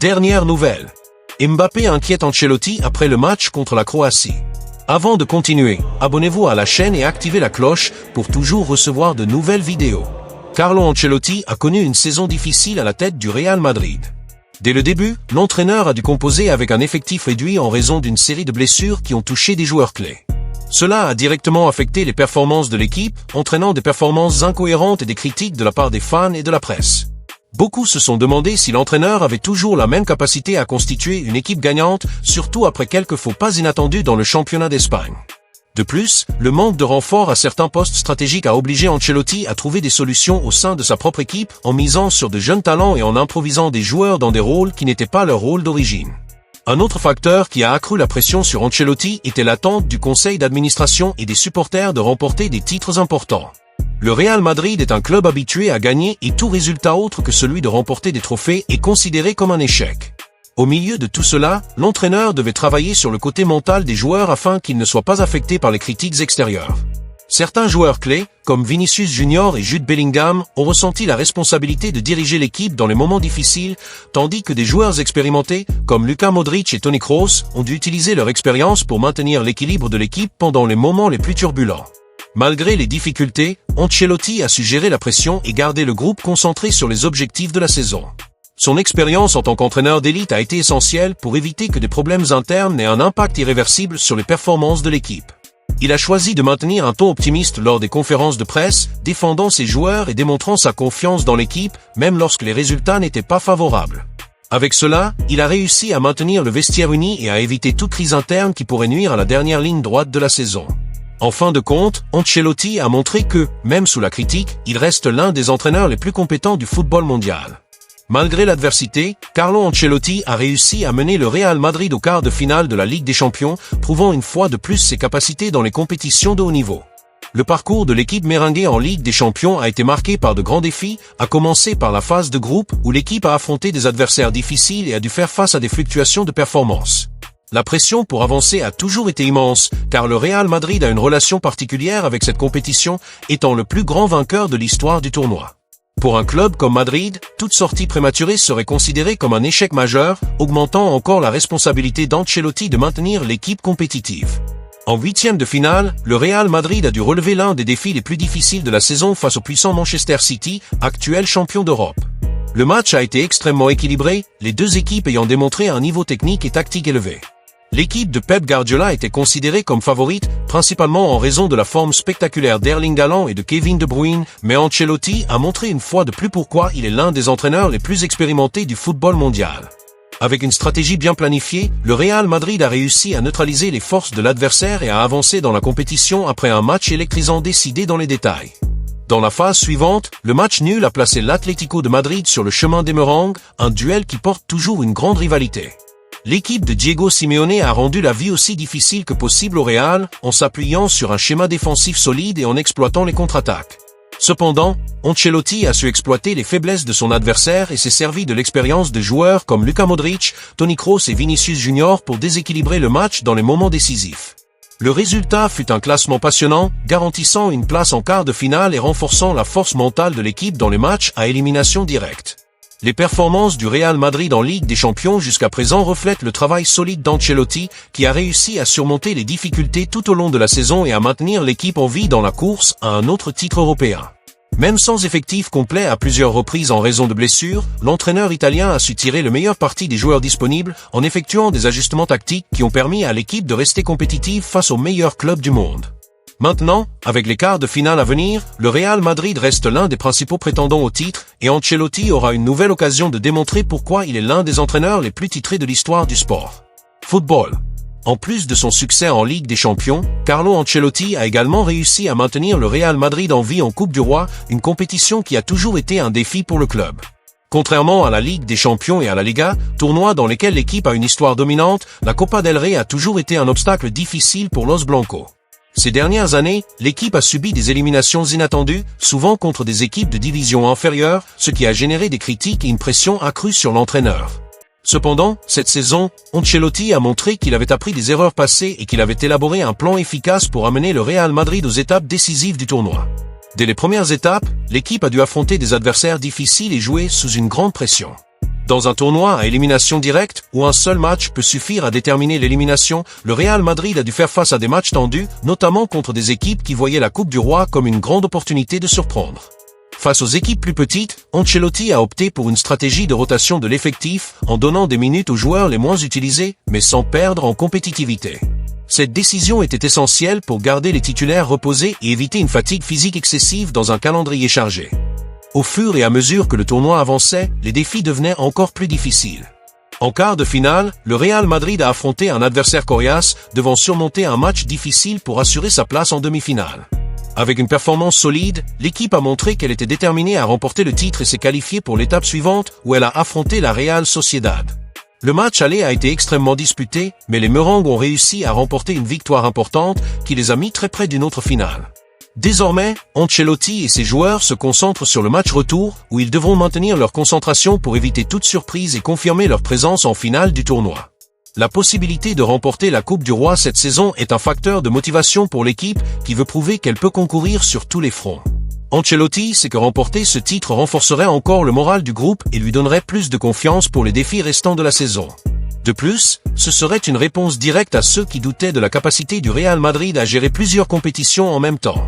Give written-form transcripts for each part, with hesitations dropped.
Dernière nouvelle. Mbappé inquiète Ancelotti après le match contre la Croatie. Avant de continuer, abonnez-vous à la chaîne et activez la cloche pour toujours recevoir de nouvelles vidéos. Carlo Ancelotti a connu une saison difficile à la tête du Real Madrid. Dès le début, l'entraîneur a dû composer avec un effectif réduit en raison d'une série de blessures qui ont touché des joueurs clés. Cela a directement affecté les performances de l'équipe, entraînant des performances incohérentes et des critiques de la part des fans et de la presse. Beaucoup se sont demandé si l'entraîneur avait toujours la même capacité à constituer une équipe gagnante, surtout après quelques faux pas inattendus dans le championnat d'Espagne. De plus, le manque de renfort à certains postes stratégiques a obligé Ancelotti à trouver des solutions au sein de sa propre équipe en misant sur de jeunes talents et en improvisant des joueurs dans des rôles qui n'étaient pas leur rôle d'origine. Un autre facteur qui a accru la pression sur Ancelotti était l'attente du conseil d'administration et des supporters de remporter des titres importants. Le Real Madrid est un club habitué à gagner et tout résultat autre que celui de remporter des trophées est considéré comme un échec. Au milieu de tout cela, l'entraîneur devait travailler sur le côté mental des joueurs afin qu'ils ne soient pas affectés par les critiques extérieures. Certains joueurs clés, comme Vinicius Junior et Jude Bellingham, ont ressenti la responsabilité de diriger l'équipe dans les moments difficiles, tandis que des joueurs expérimentés, comme Luka Modric et Toni Kroos, ont dû utiliser leur expérience pour maintenir l'équilibre de l'équipe pendant les moments les plus turbulents. Malgré les difficultés, Ancelotti a su gérer la pression et garder le groupe concentré sur les objectifs de la saison. Son expérience en tant qu'entraîneur d'élite a été essentielle pour éviter que des problèmes internes n'aient un impact irréversible sur les performances de l'équipe. Il a choisi de maintenir un ton optimiste lors des conférences de presse, défendant ses joueurs et démontrant sa confiance dans l'équipe, même lorsque les résultats n'étaient pas favorables. Avec cela, il a réussi à maintenir le vestiaire uni et à éviter toute crise interne qui pourrait nuire à la dernière ligne droite de la saison. En fin de compte, Ancelotti a montré que, même sous la critique, il reste l'un des entraîneurs les plus compétents du football mondial. Malgré l'adversité, Carlo Ancelotti a réussi à mener le Real Madrid au quart de finale de la Ligue des Champions, prouvant une fois de plus ses capacités dans les compétitions de haut niveau. Le parcours de l'équipe merengue en Ligue des Champions a été marqué par de grands défis, à commencer par la phase de groupe où l'équipe a affronté des adversaires difficiles et a dû faire face à des fluctuations de performance. La pression pour avancer a toujours été immense, car le Real Madrid a une relation particulière avec cette compétition, étant le plus grand vainqueur de l'histoire du tournoi. Pour un club comme Madrid, toute sortie prématurée serait considérée comme un échec majeur, augmentant encore la responsabilité d'Ancelotti de maintenir l'équipe compétitive. En huitième de finale, le Real Madrid a dû relever l'un des défis les plus difficiles de la saison face au puissant Manchester City, actuel champion d'Europe. Le match a été extrêmement équilibré, les deux équipes ayant démontré un niveau technique et tactique élevé. L'équipe de Pep Guardiola était considérée comme favorite, principalement en raison de la forme spectaculaire d'Erling Haaland et de Kevin De Bruyne, mais Ancelotti a montré une fois de plus pourquoi il est l'un des entraîneurs les plus expérimentés du football mondial. Avec une stratégie bien planifiée, le Real Madrid a réussi à neutraliser les forces de l'adversaire et à avancer dans la compétition après un match électrisant décidé dans les détails. Dans la phase suivante, le match nul a placé l'Atlético de Madrid sur le chemin des Merengues, un duel qui porte toujours une grande rivalité. L'équipe de Diego Simeone a rendu la vie aussi difficile que possible au Real, en s'appuyant sur un schéma défensif solide et en exploitant les contre-attaques. Cependant, Ancelotti a su exploiter les faiblesses de son adversaire et s'est servi de l'expérience de joueurs comme Luka Modric, Toni Kroos et Vinicius Junior pour déséquilibrer le match dans les moments décisifs. Le résultat fut un classement passionnant, garantissant une place en quart de finale et renforçant la force mentale de l'équipe dans les matchs à élimination directe. Les performances du Real Madrid en Ligue des Champions jusqu'à présent reflètent le travail solide d'Ancelotti, qui a réussi à surmonter les difficultés tout au long de la saison et à maintenir l'équipe en vie dans la course à un autre titre européen. Même sans effectif complet à plusieurs reprises en raison de blessures, l'entraîneur italien a su tirer le meilleur parti des joueurs disponibles en effectuant des ajustements tactiques qui ont permis à l'équipe de rester compétitive face aux meilleurs clubs du monde. Maintenant, avec les quarts de finale à venir, le Real Madrid reste l'un des principaux prétendants au titre et Ancelotti aura une nouvelle occasion de démontrer pourquoi il est l'un des entraîneurs les plus titrés de l'histoire du sport. Football. En plus de son succès en Ligue des Champions, Carlo Ancelotti a également réussi à maintenir le Real Madrid en vie en Coupe du Roi, une compétition qui a toujours été un défi pour le club. Contrairement à la Ligue des Champions et à la Liga, tournois dans lesquels l'équipe a une histoire dominante, la Copa del Rey a toujours été un obstacle difficile pour Los Blancos. Ces dernières années, l'équipe a subi des éliminations inattendues, souvent contre des équipes de division inférieure, ce qui a généré des critiques et une pression accrue sur l'entraîneur. Cependant, cette saison, Ancelotti a montré qu'il avait appris des erreurs passées et qu'il avait élaboré un plan efficace pour amener le Real Madrid aux étapes décisives du tournoi. Dès les premières étapes, l'équipe a dû affronter des adversaires difficiles et jouer sous une grande pression. Dans un tournoi à élimination directe, où un seul match peut suffire à déterminer l'élimination, le Real Madrid a dû faire face à des matchs tendus, notamment contre des équipes qui voyaient la Coupe du Roi comme une grande opportunité de surprendre. Face aux équipes plus petites, Ancelotti a opté pour une stratégie de rotation de l'effectif en donnant des minutes aux joueurs les moins utilisés, mais sans perdre en compétitivité. Cette décision était essentielle pour garder les titulaires reposés et éviter une fatigue physique excessive dans un calendrier chargé. Au fur et à mesure que le tournoi avançait, les défis devenaient encore plus difficiles. En quart de finale, le Real Madrid a affronté un adversaire coriace, devant surmonter un match difficile pour assurer sa place en demi-finale. Avec une performance solide, l'équipe a montré qu'elle était déterminée à remporter le titre et s'est qualifiée pour l'étape suivante où elle a affronté la Real Sociedad. Le match aller a été extrêmement disputé, mais les Merengues ont réussi à remporter une victoire importante qui les a mis très près d'une autre finale. Désormais, Ancelotti et ses joueurs se concentrent sur le match retour, où ils devront maintenir leur concentration pour éviter toute surprise et confirmer leur présence en finale du tournoi. La possibilité de remporter la Coupe du Roi cette saison est un facteur de motivation pour l'équipe qui veut prouver qu'elle peut concourir sur tous les fronts. Ancelotti sait que remporter ce titre renforcerait encore le moral du groupe et lui donnerait plus de confiance pour les défis restants de la saison. De plus, ce serait une réponse directe à ceux qui doutaient de la capacité du Real Madrid à gérer plusieurs compétitions en même temps.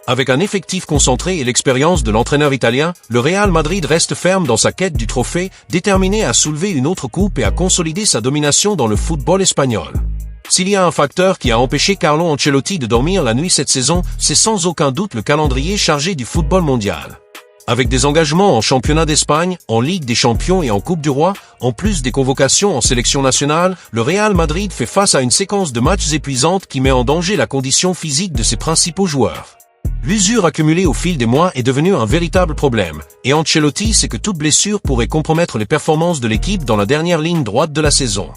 Avec un effectif concentré et l'expérience de l'entraîneur italien, le Real Madrid reste ferme dans sa quête du trophée, déterminé à soulever une autre coupe et à consolider sa domination dans le football espagnol. S'il y a un facteur qui a empêché Carlo Ancelotti de dormir la nuit cette saison, c'est sans aucun doute le calendrier chargé du football mondial. Avec des engagements en championnat d'Espagne, en Ligue des Champions et en Coupe du Roi, en plus des convocations en sélection nationale, le Real Madrid fait face à une séquence de matchs épuisante qui met en danger la condition physique de ses principaux joueurs. L'usure accumulée au fil des mois est devenue un véritable problème, et Ancelotti sait que toute blessure pourrait compromettre les performances de l'équipe dans la dernière ligne droite de la saison.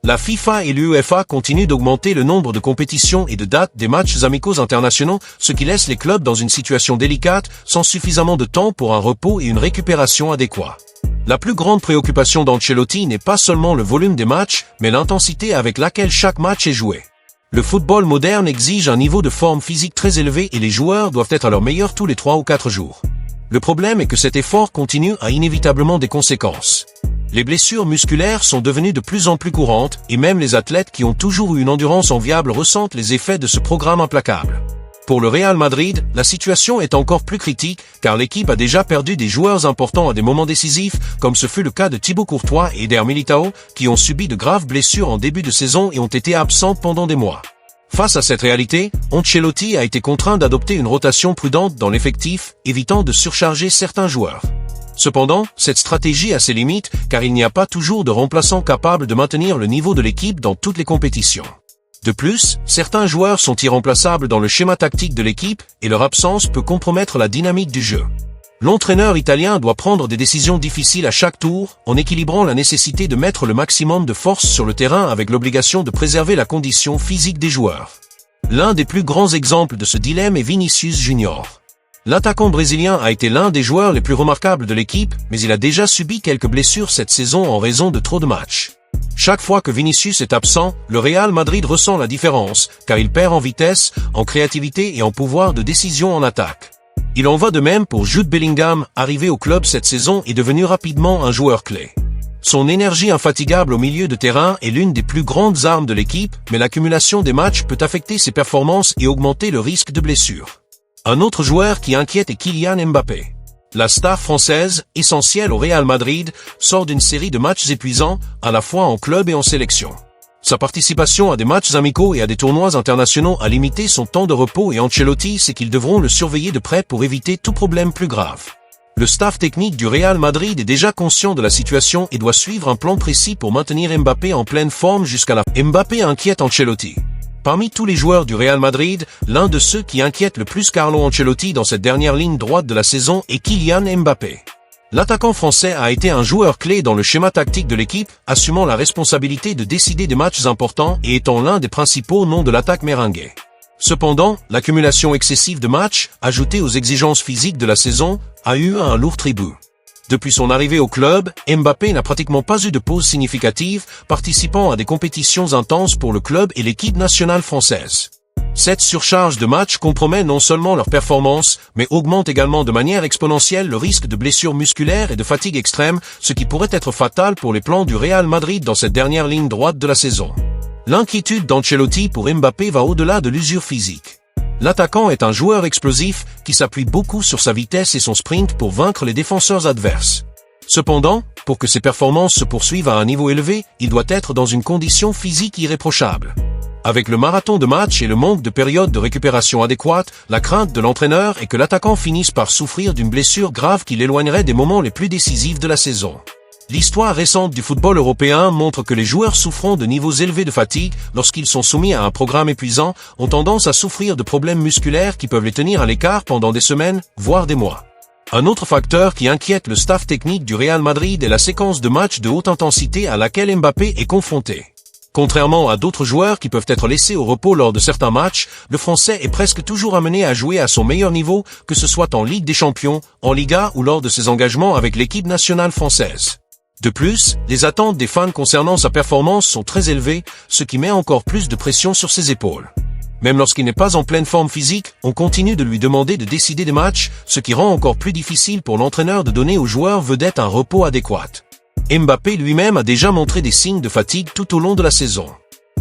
La FIFA et l'UEFA continuent d'augmenter le nombre de compétitions et de dates des matchs amicaux internationaux, ce qui laisse les clubs dans une situation délicate, sans suffisamment de temps pour un repos et une récupération adéquats. La plus grande préoccupation d'Ancelotti n'est pas seulement le volume des matchs, mais l'intensité avec laquelle chaque match est joué. Le football moderne exige un niveau de forme physique très élevé et les joueurs doivent être à leur meilleur tous les 3 ou 4 jours. Le problème est que cet effort continu a inévitablement des conséquences. Les blessures musculaires sont devenues de plus en plus courantes et même les athlètes qui ont toujours eu une endurance enviable ressentent les effets de ce programme implacable. Pour le Real Madrid, la situation est encore plus critique car l'équipe a déjà perdu des joueurs importants à des moments décisifs, comme ce fut le cas de Thibaut Courtois et Eder Militao, qui ont subi de graves blessures en début de saison et ont été absents pendant des mois. Face à cette réalité, Ancelotti a été contraint d'adopter une rotation prudente dans l'effectif, évitant de surcharger certains joueurs. Cependant, cette stratégie a ses limites car il n'y a pas toujours de remplaçants capables de maintenir le niveau de l'équipe dans toutes les compétitions. De plus, certains joueurs sont irremplaçables dans le schéma tactique de l'équipe et leur absence peut compromettre la dynamique du jeu. L'entraîneur italien doit prendre des décisions difficiles à chaque tour, en équilibrant la nécessité de mettre le maximum de force sur le terrain avec l'obligation de préserver la condition physique des joueurs. L'un des plus grands exemples de ce dilemme est Vinicius Junior. L'attaquant brésilien a été l'un des joueurs les plus remarquables de l'équipe, mais il a déjà subi quelques blessures cette saison en raison de trop de matchs. Chaque fois que Vinicius est absent, le Real Madrid ressent la différence, car il perd en vitesse, en créativité et en pouvoir de décision en attaque. Il en va de même pour Jude Bellingham, arrivé au club cette saison et devenu rapidement un joueur clé. Son énergie infatigable au milieu de terrain est l'une des plus grandes armes de l'équipe, mais l'accumulation des matchs peut affecter ses performances et augmenter le risque de blessure. Un autre joueur qui inquiète est Kylian Mbappé. La star française, essentielle au Real Madrid, sort d'une série de matchs épuisants, à la fois en club et en sélection. Sa participation à des matchs amicaux et à des tournois internationaux a limité son temps de repos et Ancelotti sait qu'ils devront le surveiller de près pour éviter tout problème plus grave. Le staff technique du Real Madrid est déjà conscient de la situation et doit suivre un plan précis pour maintenir Mbappé en pleine forme jusqu'à la fin. Mbappé inquiète Ancelotti. Parmi tous les joueurs du Real Madrid, l'un de ceux qui inquiète le plus Carlo Ancelotti dans cette dernière ligne droite de la saison est Kylian Mbappé. L'attaquant français a été un joueur clé dans le schéma tactique de l'équipe, assumant la responsabilité de décider des matchs importants et étant l'un des principaux noms de l'attaque merengue. Cependant, l'accumulation excessive de matchs, ajoutée aux exigences physiques de la saison, a eu un lourd tribut. Depuis son arrivée au club, Mbappé n'a pratiquement pas eu de pause significative, participant à des compétitions intenses pour le club et l'équipe nationale française. Cette surcharge de match compromet non seulement leur performance, mais augmente également de manière exponentielle le risque de blessures musculaires et de fatigue extrême, ce qui pourrait être fatal pour les plans du Real Madrid dans cette dernière ligne droite de la saison. L'inquiétude d'Ancelotti pour Mbappé va au-delà de l'usure physique. L'attaquant est un joueur explosif qui s'appuie beaucoup sur sa vitesse et son sprint pour vaincre les défenseurs adverses. Cependant, pour que ses performances se poursuivent à un niveau élevé, il doit être dans une condition physique irréprochable. Avec le marathon de match et le manque de période de récupération adéquate, la crainte de l'entraîneur est que l'attaquant finisse par souffrir d'une blessure grave qui l'éloignerait des moments les plus décisifs de la saison. L'histoire récente du football européen montre que les joueurs souffrant de niveaux élevés de fatigue, lorsqu'ils sont soumis à un programme épuisant, ont tendance à souffrir de problèmes musculaires qui peuvent les tenir à l'écart pendant des semaines, voire des mois. Un autre facteur qui inquiète le staff technique du Real Madrid est la séquence de matchs de haute intensité à laquelle Mbappé est confronté. Contrairement à d'autres joueurs qui peuvent être laissés au repos lors de certains matchs, le Français est presque toujours amené à jouer à son meilleur niveau, que ce soit en Ligue des Champions, en Liga ou lors de ses engagements avec l'équipe nationale française. De plus, les attentes des fans concernant sa performance sont très élevées, ce qui met encore plus de pression sur ses épaules. Même lorsqu'il n'est pas en pleine forme physique, on continue de lui demander de décider des matchs, ce qui rend encore plus difficile pour l'entraîneur de donner aux joueurs vedettes un repos adéquat. Mbappé lui-même a déjà montré des signes de fatigue tout au long de la saison.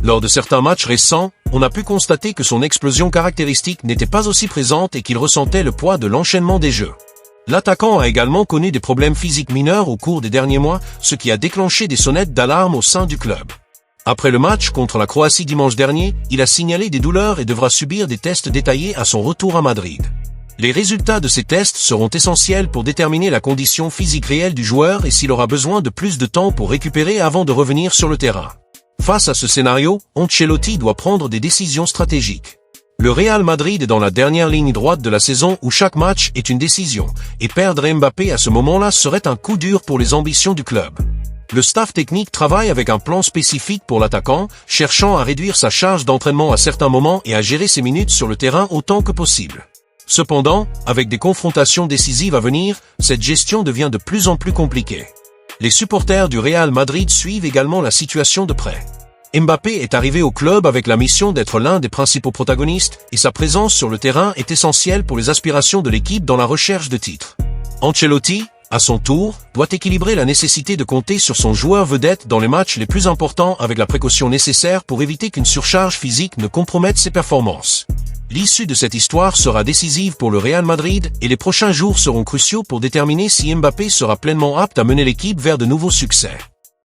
Lors de certains matchs récents, on a pu constater que son explosion caractéristique n'était pas aussi présente et qu'il ressentait le poids de l'enchaînement des jeux. L'attaquant a également connu des problèmes physiques mineurs au cours des derniers mois, ce qui a déclenché des sonnettes d'alarme au sein du club. Après le match contre la Croatie dimanche dernier, il a signalé des douleurs et devra subir des tests détaillés à son retour à Madrid. Les résultats de ces tests seront essentiels pour déterminer la condition physique réelle du joueur et s'il aura besoin de plus de temps pour récupérer avant de revenir sur le terrain. Face à ce scénario, Ancelotti doit prendre des décisions stratégiques. Le Real Madrid est dans la dernière ligne droite de la saison où chaque match est une décision, et perdre Mbappé à ce moment-là serait un coup dur pour les ambitions du club. Le staff technique travaille avec un plan spécifique pour l'attaquant, cherchant à réduire sa charge d'entraînement à certains moments et à gérer ses minutes sur le terrain autant que possible. Cependant, avec des confrontations décisives à venir, cette gestion devient de plus en plus compliquée. Les supporters du Real Madrid suivent également la situation de près. Mbappé est arrivé au club avec la mission d'être l'un des principaux protagonistes et sa présence sur le terrain est essentielle pour les aspirations de l'équipe dans la recherche de titres. Ancelotti, à son tour, doit équilibrer la nécessité de compter sur son joueur vedette dans les matchs les plus importants avec la précaution nécessaire pour éviter qu'une surcharge physique ne compromette ses performances. L'issue de cette histoire sera décisive pour le Real Madrid et les prochains jours seront cruciaux pour déterminer si Mbappé sera pleinement apte à mener l'équipe vers de nouveaux succès.